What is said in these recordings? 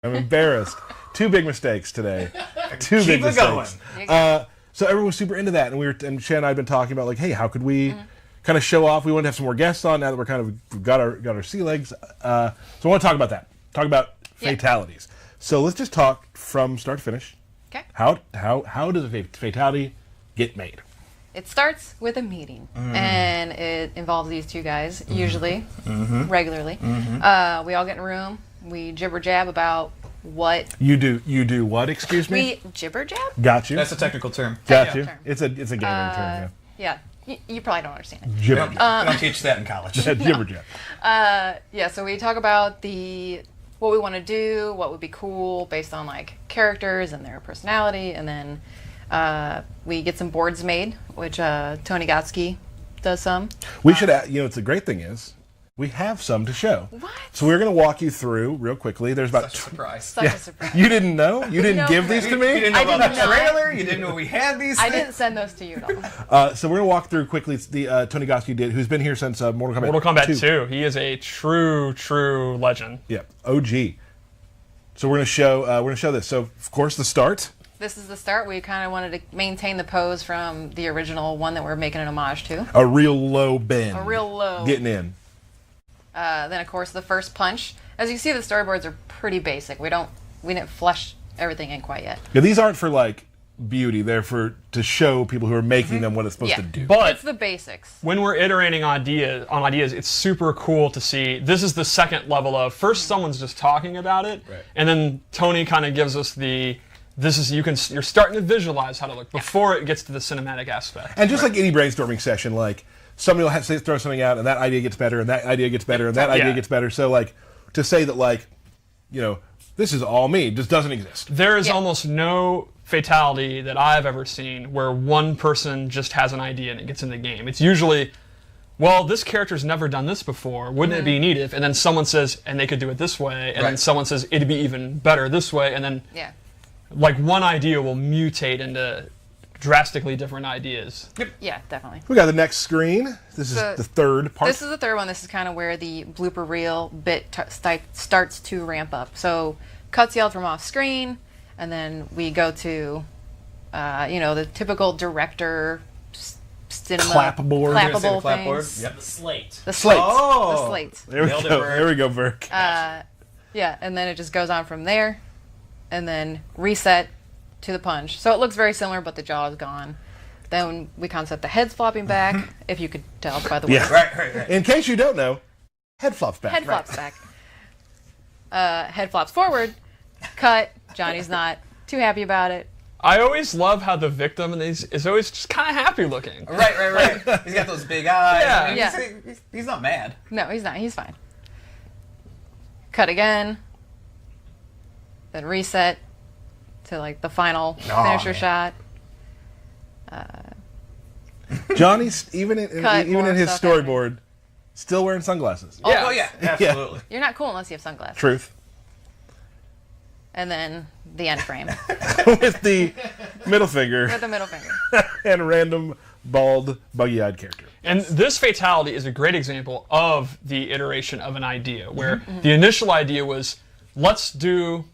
I'm embarrassed. Two big mistakes today. Two big mistakes. So everyone was super into that, and Shannon and I had been talking about like, hey, how could we kind of show off? We want to have some more guests on now that we're kind of got our sea legs. So I want to talk about that. Talk about fatalities. So let's just talk from start to finish. Okay. How does a fatality get made? It starts with a meeting, and it involves these two guys, usually, regularly. We all get in a room. We jibber jab about what you do. What? Excuse me. We jibber jab. Got you. That's a technical term. Got you. It's a gaming term. Yeah. You probably don't understand it. Jibber jab. We don't teach that in college. Jibber jab. So we talk about what we want to do, what would be cool based on like characters and their personality, and then we get some boards made, which Tony Gotsky does some. We should add, it's the great thing is we have some to show. What? So we're going to walk you through real quickly. There's about Such a surprise. Such a surprise. You didn't know? You didn't give these to You me? didn't know I about did the not. trailer? You didn't know we had these I things? didn't send those to you at all. So we're going to walk through quickly. It's the Tony Gotsky did, who's been here since Mortal Kombat 2. He is a true legend. Yeah, OG. So we're going to show this. So of course the start. This is the start. We kind of wanted to maintain the pose from the original one that we're making an homage to. A real low bend. A real low. Getting in. Then of course the first punch. As you see, the storyboards are pretty basic. We didn't flesh everything in quite yet. Yeah, these aren't for like beauty. They're to show people who are making them what it's supposed to do. But it's the basics. when we're iterating on ideas, it's super cool to see. This is the second level of first someone's just talking about it, and then Tony kind of gives us you're starting to visualize how to look before it gets to the cinematic aspect. And just like any brainstorming session, like somebody will throw something out, and that idea gets better, and that idea gets better, and that idea gets better. So like to say that like, this is all me just doesn't exist. There is almost no fatality that I've ever seen where one person just has an idea and it gets in the game. It's usually, well, this character's never done this before. Wouldn't it be neat if? And then someone says, and they could do it this way, and then someone says it'd be even better this way, and then like one idea will mutate into drastically different ideas. Yeah, definitely. We got the next screen. This is the third part. This is the third one. This is kind of where the blooper reel bit starts to ramp up. So cuts yelled from off screen, and then we go to, the typical director cinema clappable things. Yep. The slate. The slate. Oh. The slate. There we Nailed it, go. Burke. There we go, Burke. And then it just goes on from there, and then reset to the punch. So it looks very similar, but the jaw is gone. Then we concept the head's flopping back, if you could tell by the way. Yeah. Right. In case you don't know, head flops back. Head flops back. Head flops forward. Cut. Johnny's not too happy about it. I always love how the victim is always just kind of happy looking. Right. He's got those big eyes. Yeah. I mean, Yeah. He's not mad. No, he's not. He's fine. Cut again. Then reset to like the final finisher shot. Johnny's even in his stuff storyboard, still wearing sunglasses. Oh yeah, absolutely. You're not cool unless you have sunglasses. Truth. And then the end frame With the middle finger with the middle finger. and random bald buggy-eyed character. And this fatality is a great example of the iteration of an idea, where the initial idea was, let's do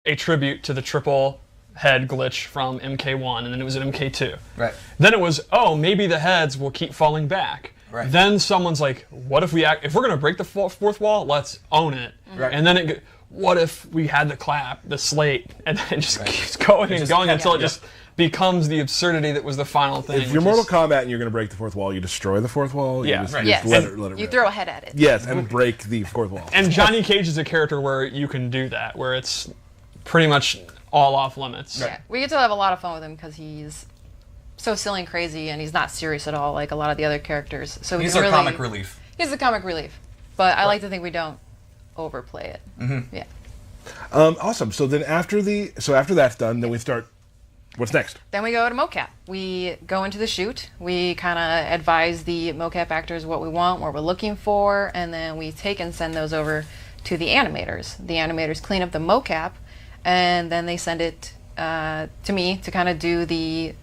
a tribute to the triple head glitch from MK1, and then it was at MK2. Right. Then it was, maybe the heads will keep falling back. Right. Then someone's like, what if if we're going to break the fourth wall, let's own it. Right. And then what if we had the slate, and then it just keeps going and going until it just becomes the absurdity that was the final thing. If you're Mortal Kombat and you're going to break the fourth wall, you destroy the fourth wall. Yeah. You just, Right. you just Yes. let it You rip. throw a head at it. Yes, and break the fourth wall. And Johnny Cage is a character where you can do that, where it's pretty much all off limits. Yeah. We get to have a lot of fun with him because he's so silly and crazy, and he's not serious at all like a lot of the other characters. So He's our our comic relief. He's the comic relief. But I like to think we don't overplay it. Yeah. Awesome. So then after that's done, then we start. What's next? Then we go to mocap. We go into the shoot. We kind of advise the mocap actors what we want, what we're looking for, and then we take and send those over to the animators. The animators clean up the mocap, and then they send it to me to kind of do the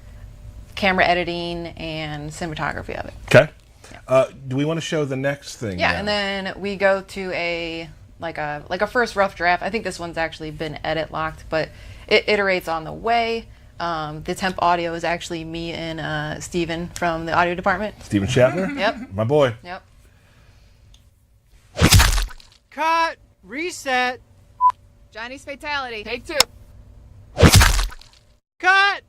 camera editing and cinematography of it. Okay. Do we want to show the next thing? Yeah, now? and then we go to a like a first rough draft. I think this one's actually been edit locked, but it iterates on the way. The temp audio is actually me and Steven from the audio department. Steven Shatner? Yep. My boy. Yep. Cut. Reset. Johnny's Fatality. Take 2. Cut.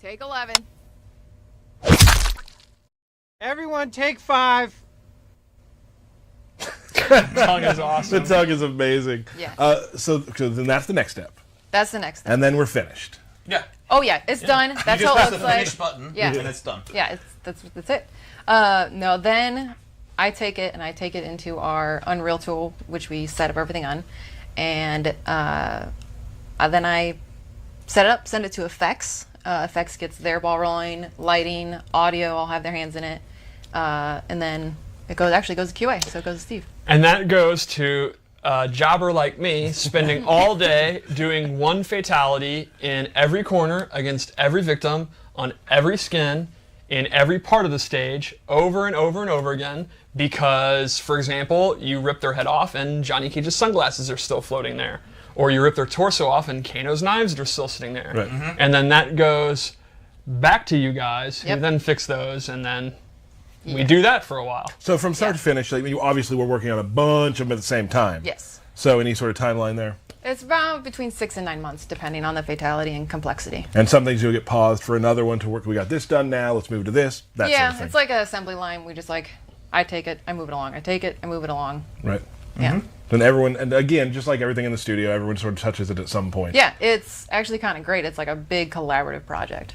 Take 11. Everyone take 5. Tongue is awesome. The tongue is amazing. Yeah. So then that's the next step. That's the next step. And then we're finished. Yeah. Oh yeah, it's done. That's You how just it press looks the like. finish button, Yeah. and it's done. Yeah, that's it. No, then I take it into our Unreal tool, which we set up everything on, and then I set it up, send it to Effects. Effects gets their ball rolling, lighting, audio, all have their hands in it, and then it goes to QA, so it goes to Steve. And that goes to a jobber like me spending all day doing one fatality in every corner against every victim on every skin in every part of the stage over and over and over again because, for example, you rip their head off and Johnny Cage's sunglasses are still floating there. Or you rip their torso off and Kano's knives are still sitting there. Right. And then that goes back to you guys who Yep. then fix those, and then we do that for a while. So from start to finish, like, you obviously we're working on a bunch of them at the same time. Yes. So any sort of timeline there? It's about between 6 and 9 months, depending on the fatality and complexity. And some things you'll get paused for another one to work. We got this done now. Let's move to this. That Yeah, sort of thing. it's like an assembly line. We just I take it, I move it along. I take it, I move it along. Right. Yeah. Then everyone, and again, just like everything in the studio, everyone sort of touches it at some point. Yeah, it's actually kind of great. It's like a big collaborative project.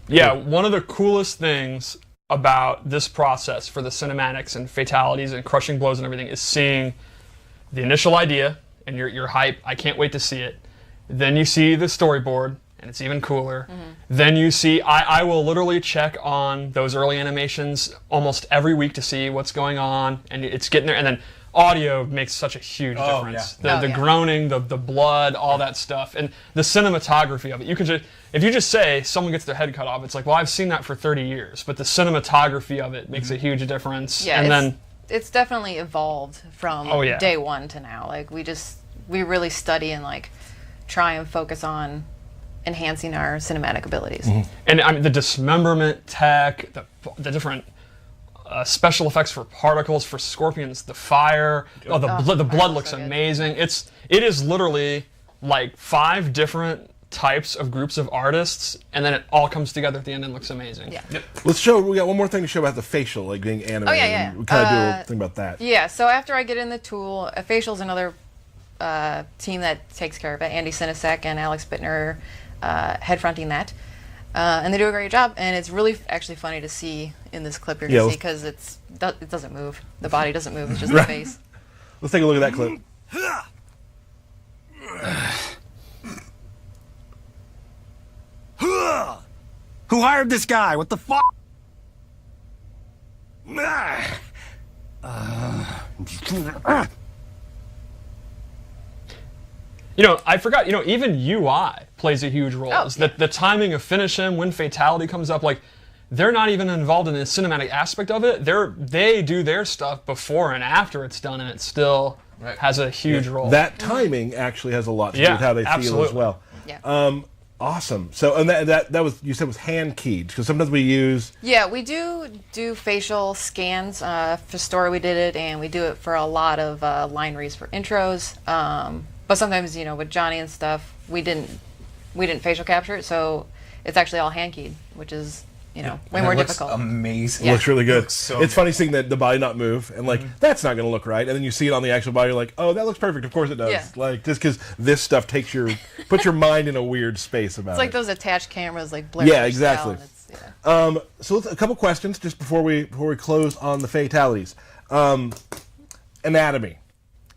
Yeah, one of the coolest things about this process for the cinematics and fatalities and crushing blows and everything is seeing the initial idea and you're hype. I can't wait to see it. Then you see the storyboard and it's even cooler. Then you see, I will literally check on those early animations almost every week to see what's going on, and it's getting there. And then audio makes such a huge difference. Yeah. The groaning, the blood, all that stuff, and the cinematography of it. You can just, if you just say someone gets their head cut off, it's like, well, I've seen that for 30 years, but the cinematography of it makes a huge difference. Yeah, and it's definitely evolved from yeah. day one to now. Like we really study and like try and focus on enhancing our cinematic abilities. And I mean, the dismemberment tech, the different special effects for particles, for scorpions, the fire, the blood looks so good. amazing. It is literally like 5 different types of groups of artists, and then it all comes together at the end and looks amazing. Yeah. Let's show. We got one more thing to show about the facial, like being animated. Oh, yeah. We kind of do a little thing about that. Yeah, so after I get in the tool, Facial's another team that takes care of it. Andy Sinisek and Alex Bittner head fronting that. And they do a great job, and it's really actually funny to see in this clip you're going to see because it doesn't move. The body doesn't move, it's just the face. Let's take a look at that clip. Who hired this guy? What the fuck? You know, I forgot, you know, even UI plays a huge role. Oh, yeah. The timing of finish him, when fatality comes up, like, they're not even involved in the cinematic aspect of it. They do their stuff before and after it's done, and it still has a huge role. That timing actually has a lot to do with how they feel as well. Yeah. Awesome. So, and that was, you said was hand keyed, because sometimes we use. Yeah, we do facial scans. For Story we did it, and we do it for a lot of line reads for intros. But sometimes, you know, with Johnny and stuff, we didn't facial capture it, so it's actually all hand keyed, which is, you know, way more difficult. Amazing. It looks really good. Looks so it's good. funny seeing the body not move, and like that's not going to look right, and then you see it on the actual body, you're like, oh, that looks perfect. Of course it does. Yeah. Like just because this stuff puts your mind in a weird space about It's like it. those attached cameras, like blurry. Yeah, exactly. Yeah. So a couple questions just before we close on the fatalities. Anatomy.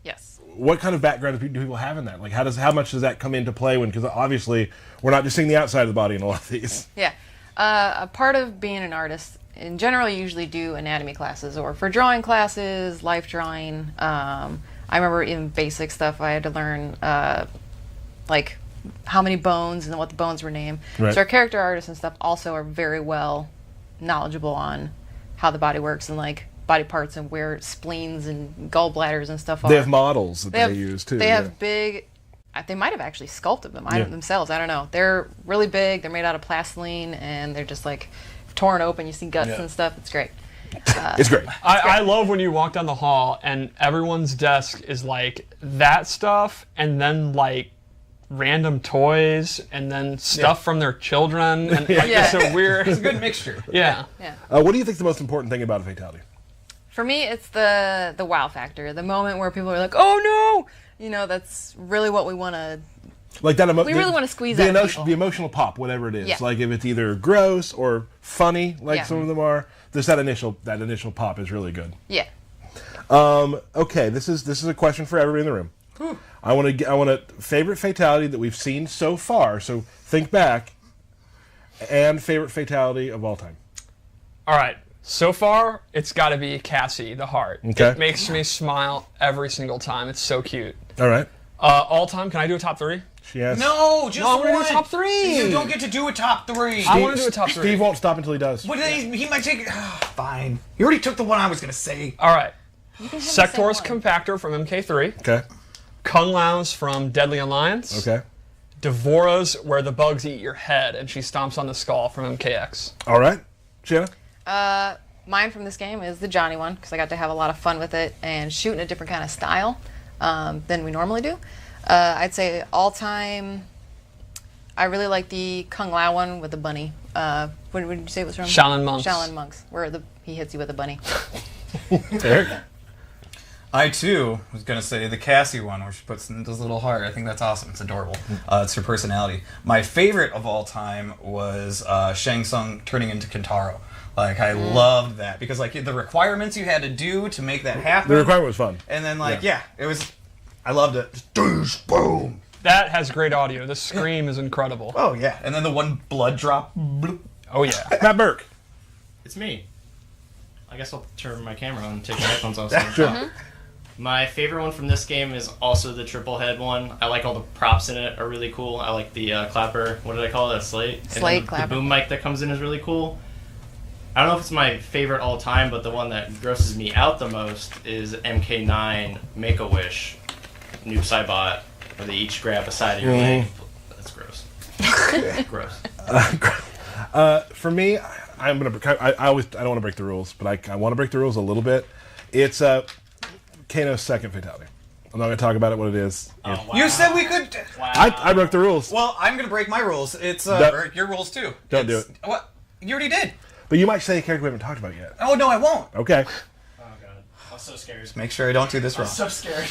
Yes. What kind of background do people have in that? Like, how much does that come into play when? Because obviously we're not just seeing the outside of the body in a lot of these. Yeah. A part of being an artist, in general, you usually do anatomy classes, or for drawing classes, life drawing. I remember even basic stuff I had to learn, like how many bones and what the bones were named. Right. So our character artists and stuff also are very well knowledgeable on how the body works and like body parts and where spleens and gallbladders and stuff are. They have models that they use too. They have big. They might have actually sculpted them themselves. I don't know. They're really big. They're made out of plastiline, and they're just like torn open. You see guts and stuff. It's great. It's great. I love when you walk down the hall and everyone's desk is like that stuff, and then like random toys, and then stuff from their children, and like, it's a weird. It's a good mixture. Yeah. What do you think the most important thing about a fatality? For me, it's the wow factor. The moment where people are like, "Oh no!" You know, that's really what we want to. Like that. We really want to squeeze out people. The emotional pop, whatever it is. Yeah. Like if it's either gross or funny, like some of them are. Just that initial pop is really good. Yeah. Okay, this is a question for everybody in the room. I want a favorite fatality that we've seen so far. So think back, and favorite fatality of all time. All right. So far, it's got to be Cassie, the heart. Okay. It makes me smile every single time. It's so cute. All right. All time, can I do a top 3? Yes. No, just I want to one. do a top 3. You don't get to do a top 3. I want to do a top 3. Steve won't stop until he does. What, he might take it. Fine. He already took the one I was going to say. All right. You can have Sector's the same one. Compactor from MK3. Okay. Kung Lao's from Deadly Alliance. Okay. Devora's where the bugs eat your head and she stomps on the skull from MKX. All right. Shanna? Mine from this game is the Johnny one, because I got to have a lot of fun with it and shoot in a different kind of style than we normally do. I'd say all time, I really like the Kung Lao one with the bunny. What did you say it was from? Shaolin Monks. Shaolin Monks, where he hits you with a bunny. Eric? I too was gonna say the Cassie one, where she puts in this little heart. I think that's awesome. It's adorable. It's her personality. My favorite of all time was Shang Tsung turning into Kentaro. Like I loved that because like the requirements you had to do to make that happen. The requirement was fun. And then like it was. I loved it. Just doosh, boom. That has great audio. The scream is incredible. Oh yeah, and then the one blood drop. Bloop. Oh yeah. Matt Burke. It's me. I guess I'll turn my camera on and take my headphones off. Sure. My favorite one from this game is also the triple head one. I like all the props in it are really cool. I like the clapper. What did I call it? A slate? Slate and clapper. The boom mic that comes in is really cool. I don't know if it's my favorite all time, but the one that grosses me out the most is MK9 Make-A-Wish new Cybot, where they each grab a side of your leg. That's gross. Gross. For me, I don't want to break the rules, but I want to break the rules a little bit. It's Kano's second fatality. I'm not going to talk about it. What it is. Wow. You said we could. Wow. I broke the rules. Well, I'm gonna break my rules. It's your rules too. Don't do it. What? You already did. But you might say a character we haven't talked about yet. Oh no, I won't. Okay. Oh god, I'm so scared. Make sure I don't do this wrong. I'm so scared.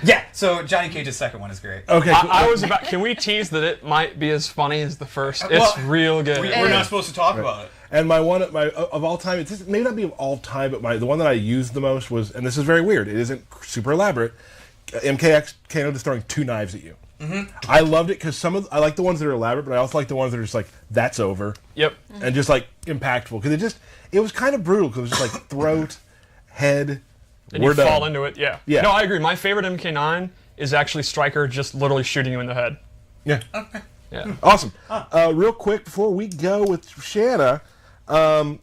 Yeah. So Johnny Cage's second one is great. Okay. I was about. Can we tease that it might be as funny as the first? It's real good. We're not supposed to talk about it. And my of all time, it may not be of all time, but the one that I used the most was, and this is very weird. It isn't super elaborate. MKX Kano just throwing 2 knives at you. Mm-hmm. I loved it because I like the ones that are elaborate, but I also like the ones that are just like that's over. Yep. And just like impactful because it was kind of brutal because it was just like throat, head. And we're you done. fall into it. Yeah. Yeah. No, I agree. My favorite MK9 is actually Stryker just literally shooting you in the head. Yeah. Okay. Yeah. Awesome. Real quick before we go with Shanna,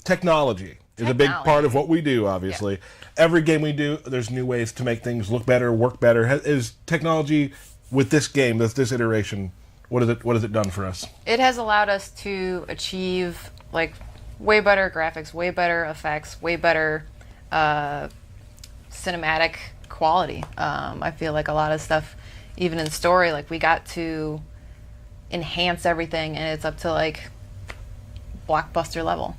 technology is a big part of what we do. Obviously, every game we do, there's new ways to make things look better, work better. Is technology with this game, this iteration, what has it done for us? It has allowed us to achieve like way better graphics, way better effects, way better cinematic quality. I feel like a lot of stuff, even in story, like we got to enhance everything, and it's up to like blockbuster level.